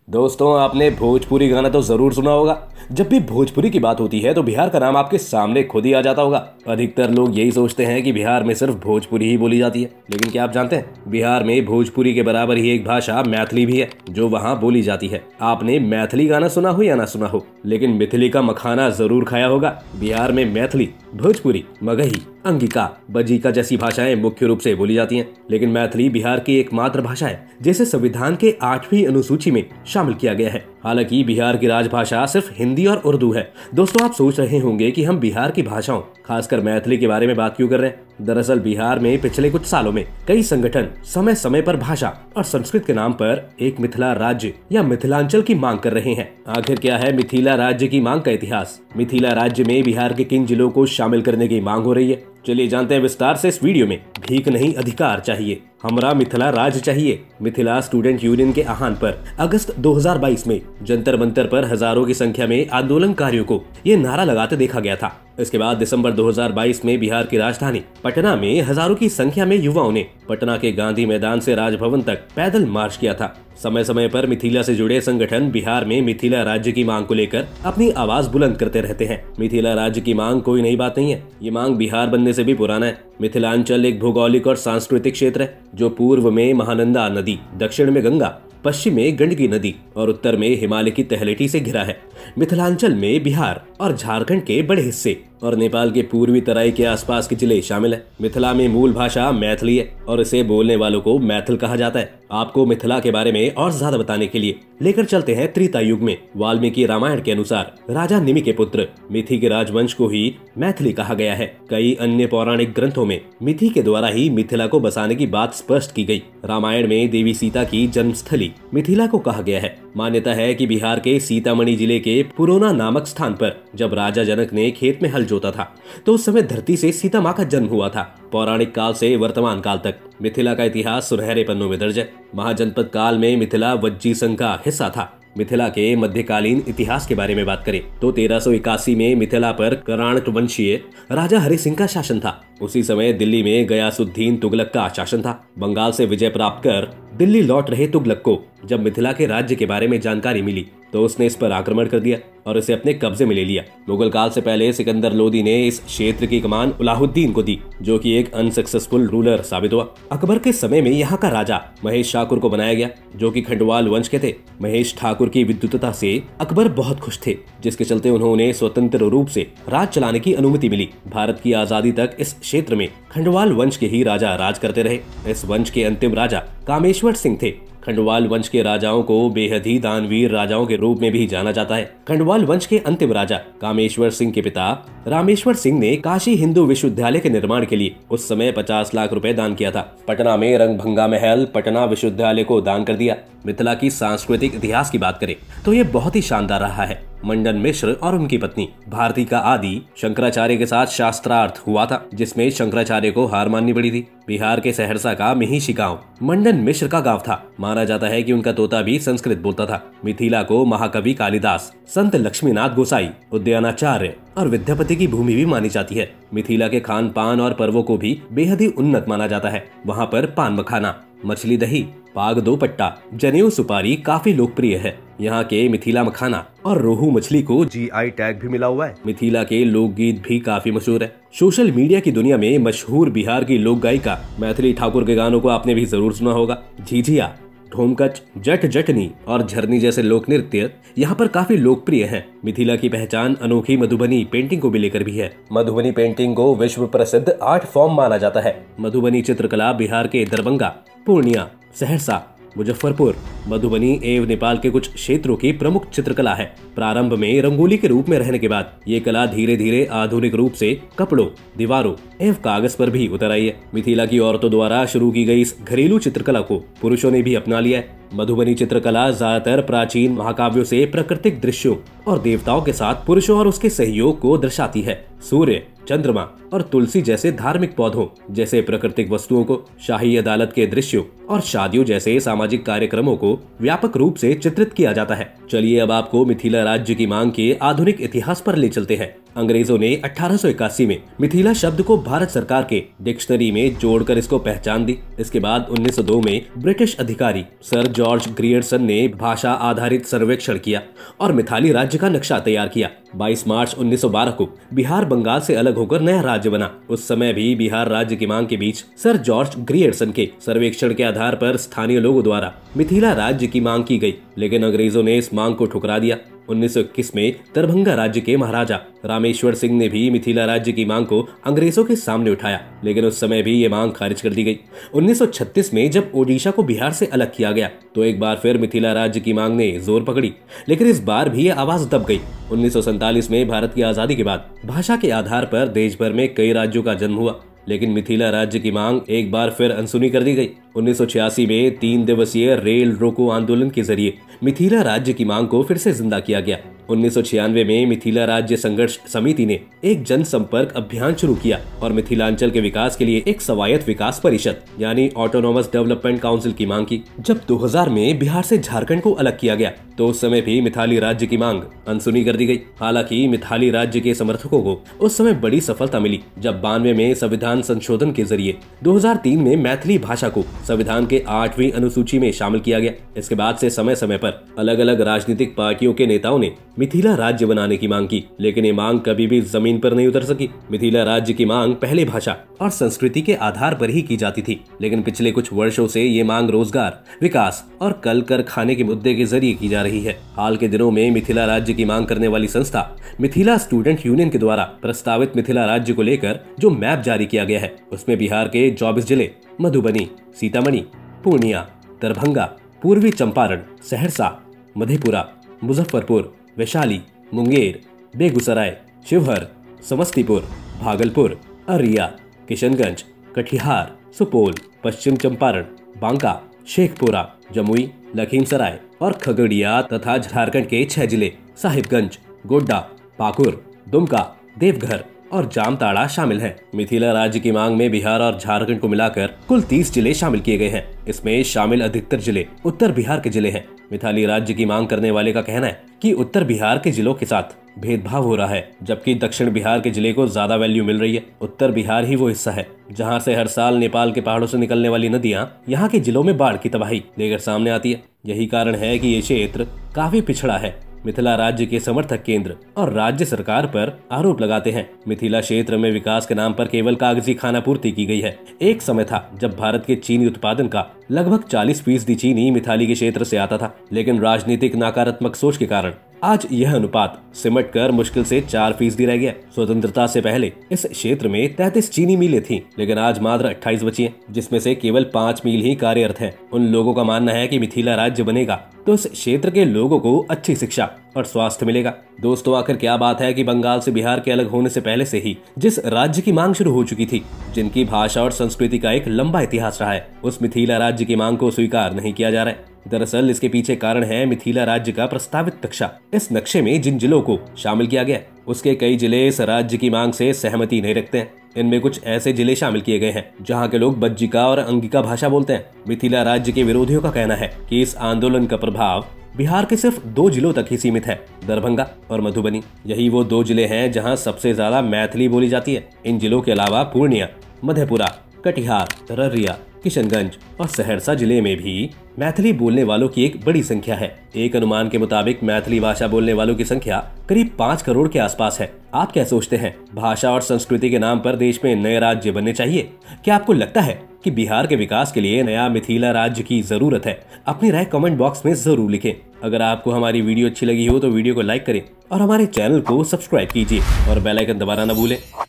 दोस्तों, आपने भोजपुरी गाना तो जरूर सुना होगा। जब भी भोजपुरी की बात होती है तो बिहार का नाम आपके सामने खुद ही आ जाता होगा। अधिकतर लोग यही सोचते हैं कि बिहार में सिर्फ भोजपुरी ही बोली जाती है, लेकिन क्या आप जानते हैं बिहार में भोजपुरी के बराबर ही एक भाषा मैथिली भी है जो वहाँ बोली जाती है। आपने मैथिली गाना सुना हो या ना सुना हो, लेकिन मिथिली का मखाना जरूर खाया होगा। बिहार में मैथिली, भोजपुरी, मगही, अंगिका, बजीका जैसी भाषाएं मुख्य रूप से बोली जाती हैं, लेकिन मैथिली बिहार की एकमात्र भाषा है जिसे संविधान के 8वीं अनुसूची में शामिल किया गया है। हालांकि बिहार की राजभाषा सिर्फ हिंदी और उर्दू है। दोस्तों, आप सोच रहे होंगे कि हम बिहार की भाषाओं, खासकर मैथिली के बारे में बात क्यों कर रहे हैं। दरअसल बिहार में पिछले कुछ सालों में कई संगठन समय समय पर भाषा और संस्कृत के नाम पर एक मिथिला राज्य या मिथिलांचल की मांग कर रहे हैं। आखिर क्या है मिथिला राज्य की मांग का इतिहास? मिथिला राज्य में बिहार के किन जिलों को शामिल करने की मांग हो रही है, चलिए जानते हैं विस्तार से इस वीडियो में। भीख नहीं, अधिकार चाहिए, हमरा मिथिला राज्य चाहिए। मिथिला स्टूडेंट यूनियन के आह्वान पर अगस्त 2022 में जंतर मंतर पर हजारों की संख्या में आंदोलनकारियों को ये नारा लगाते देखा गया था। इसके बाद दिसंबर 2022 में बिहार की राजधानी पटना में हजारों की संख्या में युवाओं ने पटना के गांधी मैदान से राजभवन तक पैदल मार्च किया था। समय समय पर मिथिला से जुड़े संगठन बिहार में मिथिला राज्य की मांग को लेकर अपनी आवाज बुलंद करते रहते हैं। मिथिला राज्य की मांग कोई नई बात नहीं है, ये मांग बिहार बनने से भी पुराना है। मिथिलांचल एक भौगोलिक और सांस्कृतिक क्षेत्र है जो पूर्व में महानंदा नदी, दक्षिण में गंगा, पश्चिम में गंडकी नदी और उत्तर में हिमालय की तलहटी से घिरा है। मिथिलांचल में बिहार और झारखंड के बड़े हिस्से और नेपाल के पूर्वी तराई के आसपास के जिले शामिल है। मिथिला में मूल भाषा मैथिली है और इसे बोलने वालों को मैथिल कहा जाता है। आपको मिथिला के बारे में और ज्यादा बताने के लिए लेकर चलते हैं त्रेता युग में। वाल्मीकि रामायण के अनुसार राजा निमि के पुत्र मिथि के राजवंश को ही मैथिली कहा गया है। कई अन्य पौराणिक ग्रंथों में मिथि के द्वारा ही मिथिला को बसाने की बात स्पष्ट की गई। रामायण में देवी सीता की जन्मस्थली मिथिला को कहा गया है। मान्यता है कि बिहार के सीतामढ़ी जिले के पुरोना नामक स्थान पर जब राजा जनक ने खेत में हल जोता था तो उस समय धरती से सीता माँ का जन्म हुआ था। पौराणिक काल से वर्तमान काल तक मिथिला का इतिहास सुनहरे पन्नों में दर्ज है। महाजनपद काल में मिथिला वज्जी संघ का हिस्सा था। मिथिला के मध्यकालीन इतिहास के बारे में बात करें तो 1381 में मिथिला पर कराणक वंशीय राजा हरि सिंह का शासन था। उसी समय दिल्ली में गयासुद्दीन तुगलक का शासन था। बंगाल से विजय प्राप्त कर दिल्ली लौट रहे तुगलक को जब मिथिला के राज्य के बारे में जानकारी मिली तो उसने इस पर आक्रमण कर दिया और इसे अपने कब्जे में ले लिया। मुगल काल से पहले सिकंदर लोदी ने इस क्षेत्र की कमान अलाउद्दीन को दी, जो कि एक अनसक्सेसफुल रूलर साबित हुआ। अकबर के समय में यहाँ का राजा महेश ठाकुर को बनाया गया, जो कि खंडवाल वंश के थे। महेश ठाकुर की विद्वत्ता से अकबर बहुत खुश थे, जिसके चलते उन्होंने स्वतंत्र रूप से राज चलाने की अनुमति मिली। भारत की आजादी तक इस क्षेत्र में खंडवाल वंश के ही राजा राज करते रहे। इस वंश के अंतिम राजा कामेश्वर सिंह थे। खंडवाल वंश के राजाओं को बेहद ही दानवीर राजाओं के रूप में भी जाना जाता है। खंडवाल वंश के अंतिम राजा कामेश्वर सिंह के पिता रामेश्वर सिंह ने काशी हिंदू विश्वविद्यालय के निर्माण के लिए उस समय 50 लाख रुपए दान किया था। पटना में रंगभंगा महल पटना विश्वविद्यालय को दान कर दिया। मिथिला की सांस्कृतिक इतिहास की बात करें तो ये बहुत ही शानदार रहा है। मंडन मिश्र और उनकी पत्नी भारती का आदि शंकराचार्य के साथ शास्त्रार्थ हुआ था, जिसमें शंकराचार्य को हार माननी पड़ी थी। बिहार के सहरसा का मिहिशी गांव मंडन मिश्र का गांव था। माना जाता है कि उनका तोता भी संस्कृत बोलता था। मिथिला को महाकवि कालिदास, संत लक्ष्मीनाथ गोसाई, उद्यानाचार्य और विद्यापति की भूमि भी मानी जाती है। मिथिला के खान पान और पर्वों को भी बेहद ही उन्नत माना जाता है। वहाँ पर पान मखाना, मछली दही, पाग दो पट्टा, जनेऊ सुपारी काफी लोकप्रिय है। यहाँ के मिथिला मखाना और रोहू मछली को GI टैग भी मिला हुआ है। मिथिला के लोकगीत भी काफी मशहूर है। सोशल मीडिया की दुनिया में मशहूर बिहार की लोक गायिका मैथिली ठाकुर के गानों को आपने भी जरूर सुना होगा। झिझिया, ढोमकच, जट जटनी और झरनी जैसे लोक नृत्य यहाँ पर काफी लोकप्रिय हैं। मिथिला की पहचान अनोखी मधुबनी पेंटिंग को भी लेकर भी है। मधुबनी पेंटिंग को विश्व प्रसिद्ध आर्ट फॉर्म माना जाता है। मधुबनी चित्रकला बिहार के दरभंगा, पूर्णिया, सहरसा, मुजफ्फरपुर, मधुबनी एवं नेपाल के कुछ क्षेत्रों की प्रमुख चित्रकला है। प्रारंभ में रंगोली के रूप में रहने के बाद ये कला धीरे धीरे आधुनिक रूप से कपड़ों, दीवारों एवं कागज पर भी उतर आई है। मिथिला की औरतों द्वारा शुरू की गई इस घरेलू चित्रकला को पुरुषों ने भी अपना लिया है। मधुबनी चित्रकला ज्यादातर प्राचीन महाकाव्यों से प्राकृतिक दृश्यों और देवताओं के साथ पुरुषों और उसके सहयोग को दर्शाती है। सूर्य, चंद्रमा और तुलसी जैसे धार्मिक पौधों जैसे प्राकृतिक वस्तुओं को, शाही अदालत के दृश्यों और शादियों जैसे सामाजिक कार्यक्रमों को व्यापक रूप से चित्रित किया जाता है। चलिए अब आपको मिथिला राज्य की मांग के आधुनिक इतिहास पर ले चलते हैं। अंग्रेजों ने 1881 में मिथिला शब्द को भारत सरकार के डिक्शनरी में जोड़कर इसको पहचान दी। इसके बाद 1902 में ब्रिटिश अधिकारी सर जॉर्ज ग्रियर्सन ने भाषा आधारित सर्वेक्षण किया और मिथाली राज्य का नक्शा तैयार किया। 22 मार्च 1912 को बिहार बंगाल से अलग होकर नया राज्य बना। उस समय भी बिहार राज्य की मांग के बीच सर जॉर्ज ग्रियर्सन के सर्वेक्षण के आधार पर स्थानीय लोगों द्वारा मिथिला राज्य की मांग की गई, लेकिन अंग्रेजों ने इस मांग को ठुकरा दिया। 1921 में दरभंगा राज्य के महाराजा रामेश्वर सिंह ने भी मिथिला राज्य की मांग को अंग्रेजों के सामने उठाया, लेकिन उस समय भी ये मांग खारिज कर दी गई। 1936 में जब ओडिशा को बिहार से अलग किया गया तो एक बार फिर मिथिला राज्य की मांग ने जोर पकड़ी, लेकिन इस बार भी ये आवाज दब गई। 1947 में भारत की आजादी के बाद भाषा के आधार पर देश भर में कई राज्यों का जन्म हुआ, लेकिन मिथिला राज्य की मांग एक बार फिर अनसुनी कर दी गई। 1986 में 3 दिवसीय रेल रोको आंदोलन के जरिए मिथिला राज्य की मांग को फिर से जिंदा किया गया। 1996 में मिथिला राज्य संघर्ष समिति ने एक जनसंपर्क अभियान शुरू किया और मिथिलांचल के विकास के लिए एक स्वायत्त विकास परिषद यानी ऑटोनोमस डेवलपमेंट काउंसिल की मांग की। जब 2000 में बिहार से झारखंड को अलग किया गया तो उस समय भी मिथाली राज्य की मांग अनसुनी कर दी गई। हालांकि मिथाली राज्य के समर्थकों को उस समय बड़ी सफलता मिली जब 92 में संविधान संशोधन के जरिए 2003 में मैथिली भाषा को संविधान के 8वीं अनुसूची में शामिल किया गया। इसके बाद से समय समय पर अलग अलग राजनीतिक पार्टियों के नेताओं ने मिथिला राज्य बनाने की मांग की, लेकिन ये मांग कभी भी जमीन पर नहीं उतर सकी। मिथिला राज्य की मांग पहले भाषा और संस्कृति के आधार पर ही की जाती थी, लेकिन पिछले कुछ वर्षों से ये मांग रोजगार, विकास और कल कर खाने के मुद्दे के जरिए की जा रही है। हाल के दिनों में मिथिला राज्य की मांग करने वाली संस्था मिथिला स्टूडेंट यूनियन के द्वारा प्रस्तावित मिथिला राज्य को लेकर जो मैप जारी किया गया है उसमें बिहार के 24 जिले मधुबनी, सीतामढ़ी, पूर्णिया, दरभंगा, पूर्वी चंपारण, सहरसा, मधेपुरा, मुजफ्फरपुर, वैशाली, मुंगेर, बेगूसराय, शिवहर, समस्तीपुर, भागलपुर, अररिया, किशनगंज, कटिहार, सुपौल, पश्चिम चंपारण, बांका, शेखपुरा, जमुई, लखीमसराय और खगड़िया तथा झारखंड के 6 जिले साहिबगंज, गोड्डा, पाकुर, दुमका, देवघर और जामताड़ा शामिल हैं। मिथिला राज्य की मांग में बिहार और झारखंड को मिलाकर कुल 30 जिले शामिल किए गए हैं। इसमें शामिल अधिकतर जिले उत्तर बिहार के जिले हैं। मिथाली राज्य की मांग करने वाले का कहना है कि उत्तर बिहार के जिलों के साथ भेदभाव हो रहा है, जबकि दक्षिण बिहार के जिले को ज्यादा वैल्यू मिल रही है। उत्तर बिहार ही वो हिस्सा है जहां से हर साल नेपाल के पहाड़ों से निकलने वाली नदियां यहां के जिलों में बाढ़ की तबाही लेकर सामने आती है। यही कारण है कि ये क्षेत्र काफी पिछड़ा है। मिथिला राज्य के समर्थक केंद्र और राज्य सरकार पर आरोप लगाते हैं मिथिला क्षेत्र में विकास के नाम पर केवल कागजी खाना पूर्ति की गई है। एक समय था जब भारत के चीनी उत्पादन का लगभग 40% चीनी मिथाली के क्षेत्र से आता था, लेकिन राजनीतिक नकारात्मक सोच के कारण आज यह अनुपात सिमट कर मुश्किल से 4% रह गया। स्वतंत्रता से पहले इस क्षेत्र में 33 चीनी मिलें थीं, लेकिन आज मात्र 28 बची हैं, जिसमें से केवल 5 मील ही कार्यरत हैं। उन लोगों का मानना है कि मिथिला राज्य बनेगा तो इस क्षेत्र के लोगों को अच्छी शिक्षा और स्वास्थ्य मिलेगा। दोस्तों, आखिर क्या बात है कि बंगाल से बिहार के अलग होने से पहले से ही जिस राज्य की मांग शुरू हो चुकी थी, जिनकी भाषा और संस्कृति का एक लंबा इतिहास रहा है, उस मिथिला राज्य की मांग को स्वीकार नहीं किया जा रहा है। दरअसल इसके पीछे कारण है मिथिला राज्य का प्रस्तावित नक्शा। इस नक्शे में जिन जिलों को शामिल किया गया उसके कई जिले इस राज्य की मांग से सहमति नहीं रखते हैं। इनमें कुछ ऐसे जिले शामिल किए गए हैं जहां के लोग बज्जिका और अंगिका भाषा बोलते हैं। मिथिला राज्य के विरोधियों का कहना है कि इस आंदोलन का प्रभाव बिहार के सिर्फ 2 जिलों तक ही सीमित है, दरभंगा और मधुबनी। यही वो 2 जिले हैं जहां सबसे ज्यादा मैथिली बोली जाती है। इन जिलों के अलावा पूर्णिया, मधेपुरा, कटिहार, अररिया, किशनगंज और सहरसा जिले में भी मैथिली बोलने वालों की एक बड़ी संख्या है। एक अनुमान के मुताबिक मैथिली भाषा बोलने वालों की संख्या करीब 5 करोड़ के आसपास है। आप क्या सोचते हैं? भाषा और संस्कृति के नाम पर देश में नए राज्य बनने चाहिए? क्या आपको लगता है कि बिहार के विकास के लिए नया मिथिला राज्य की जरूरत है? अपनी राय कमेंट बॉक्स में जरूर लिखें। अगर आपको हमारी वीडियो अच्छी लगी हो तो वीडियो को लाइक करें और हमारे चैनल को सब्सक्राइब कीजिए और बेल आइकन दबाना न भूलें।